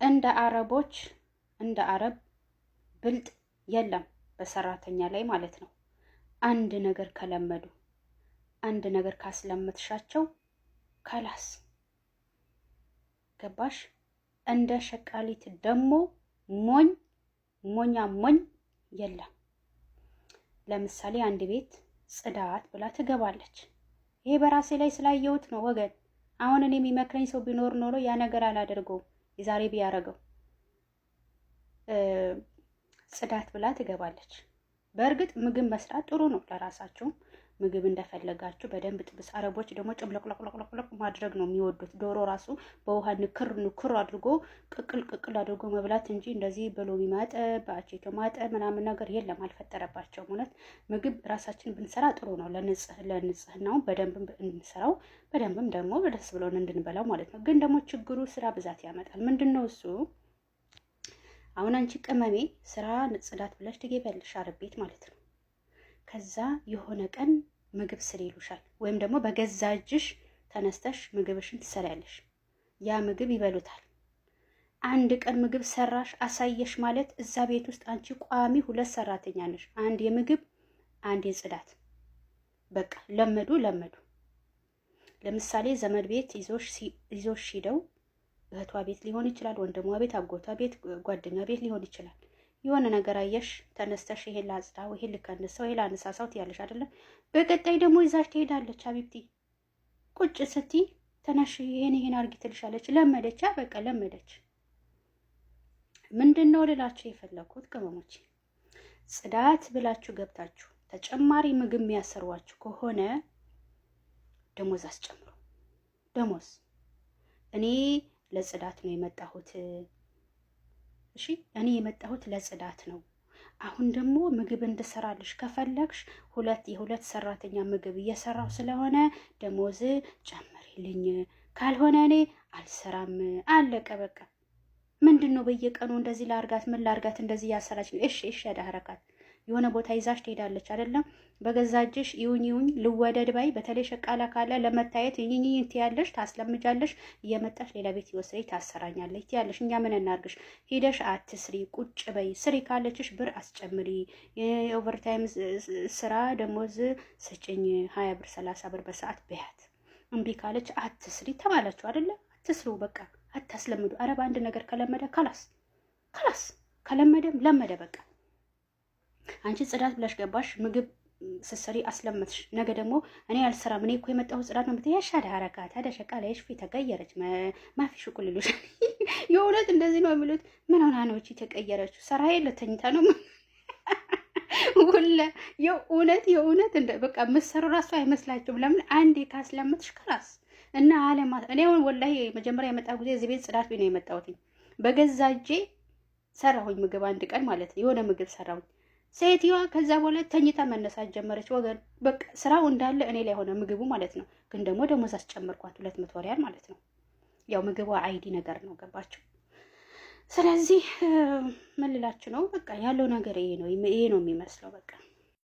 እንደ አረቦች እንደ አረብ ብልጥ የለም በሰራተኛ ላይ ማለት ነው። አንድ ነገር ከለመዱ አንድ ነገር ካስለመትሻቸው ከላስ ገባሽ። እንደ ሸቃሊት ደግሞ ሞኝ የለም። ለምሳሌ አንድ ቤት ጽዳት ብላ ትገባለች። ይሄ በራሴ ላይ ስላየሁት ነው ወገን። አሁን እኔ የሚመክረኝ ሰው ቢኖር ኖሮ ያ ነገር አላደርገውም። የዛሬ ቢያደርገው ጽዳት ብላ ትገባለች። በእርግጥ ምግብ መስራት ጥሩ ነው ለራሳችሁ ምግብ እንደፈለጋችሁ በደንብ ጥብስ። አረቦች ደግሞ ጭምለቅለቅለቅለቅ ማድረግ ነው የሚወዱት። ዶሮ ራሱ በውሃ ንክር አድርጎ ቅቅል አድርጎ መብላት እንጂ እንደዚህ በሎሚ ማጠብ በአቼቶ ማጠብ ምናምን ነገር የለም፣ አልፈጠረባቸውም። እውነት ምግብ ራሳችን ብንሰራ ጥሩ ነው ለንጽህናው በደንብም እንሰራው በደንብም ደግሞ ደስ ብሎን እንድንበላው ማለት ነው። ግን ደግሞ ችግሩ ስራ ብዛት ያመጣል። ምንድነው እሱ? አሁን አንቺ ቅመሜ ስራ ጽዳት ብለሽ ትገቢያለሽ አረብ ቤት ማለት ነው። ከዛ የሆነ ቀን ምግብ ስሪ ይሉሻል፣ ወይም ደግሞ በገዛ እጅሽ ተነስተሽ ምግብሽን ትሰሪያለሽ። ያ ምግብ ይበሉታል። አንድ ቀን ምግብ ሰራሽ አሳየሽ ማለት እዛ ቤት ውስጥ አንቺ ቋሚ 2 ሰራተኛ ነሽ፣ አንድ የምግብ አንድ የጽዳት። በቃ ለመዱ። ለምሳሌ ዘመድ ቤት ይዞሽ ሂደው እህቷ ቤት ሊሆን ይችላል፣ ወንድሟ ቤት፣ አጎቷ ቤት፣ ጓደኛ ቤት ሊሆን ይችላል። የሆነ ነገር አየሽ ተነስተሽ ይሄን ላጽዳው፣ ይሄን ልከንሰው፣ ይሄን ላነሳሳው ትያለሽ አይደለ? በቀጣይ ደግሞ ይዛሽ ትሄዳለች። አቢብቲ ቁጭ ስትይ ተነሽ ይሄን አርጊ ትልሻለች። ለመደች፣ በቃ ለመደች። ምንድነው ልላችሁ የፈለኩት ቅመሞች፣ ጽዳት ብላችሁ ገብታችሁ ተጨማሪ ምግብ የሚያሰርዋችሁ ከሆነ ደሞዝ አስጨምሩ። ደሞዝ እኔ ለጽዳት ነው የመጣሁት። እሺ እኔ የመጣሁት ለጽዳት ነው። አሁን ደግሞ ምግብ እንድሰራልሽ ከፈለግሽ የሁለት ሰራተኛ ምግብ እየሰራው ስለሆነ ደሞዝ ጨምሪልኝ፣ ካልሆነ እኔ አልሰራም። አለቀ በቃ። ምንድነው በየቀኑ እንደዚህ ላርጋት ምን ላርጋት እንደዚህ ያሰራች ነው? እሺ ያዳረካት የሆነ ቦታ ይዛሽ ትሄዳለች አይደለም? በገዛ እጅሽ ይሁኝ ልወደድ ባይ። በተለይ ሸቃላ ካለ ለመታየት ይኝ ትያለሽ፣ ታስለምጃለሽ። እየመጣሽ ሌላ ቤት ይወስደኝ ታሰራኛለች ትያለሽ። እኛ ምን እናርግሽ? ሄደሽ አትስሪ፣ ቁጭ በይ። ስሪ ካለችሽ ብር አስጨምሪ። የኦቨርታይም ስራ ደሞዝ ስጭኝ 20 ብር 30 ብር በሰዓት በያት። እምቢ ካለች አትስሪ ተባላችሁ አይደለ? አትስሩ በቃ፣ አታስለምዱ። አረብ አንድ ነገር ከለመደ ከላስ ከለመደም ለመደ በቃ። አንቺ ጽዳት ብለሽ ገባሽ፣ ምግብ ስትሰሪ አስለመትሽ። ነገ ደግሞ እኔ አልሰራም እኔ እኮ የመጣሁት ጽዳት ነው ብትይ ያሻደ ሐረካት ታዲያ ሸቃላይሽ ፊት ተቀየረች። ማፊ ሽቁልሉሽ የእውነት እንደዚህ ነው የሚሉት። ምን ሆና ነው እቺ ተቀየረችው? ስራ የለ ተኝታ ነው ወላ የእውነት እንደ በቃ መሰሩ ራሱ አይመስላችሁም። ለምን አንዴ ካስለመትሽ ከላስ እና አለማ። እኔ አሁን ወላሂ መጀመሪያ የመጣሁ ጊዜ እዚህ ቤት ጽዳት ቤት ነው የመጣሁት። በገዛ እጄ ሰራሁኝ ምግብ አንድ ቀን ማለት ነው። የሆነ ምግብ ሰራሁኝ ሴትዮዋ። ከዛ በኋላ ተኝታ መነሳት ጀመረች ወገን። በቃ ስራው እንዳለ እኔ ላይ ሆነ ምግቡ ማለት ነው። ግን ደግሞ ደሞዝ አስጨመርኳት 200 ሪያል ማለት ነው። ያው ምግቡ አይዲ ነገር ነው ገባችሁ? ስለዚህ ምን ልላችሁ ነው? በቃ ያለው ነገር ይሄ ነው የሚመስለው በቃ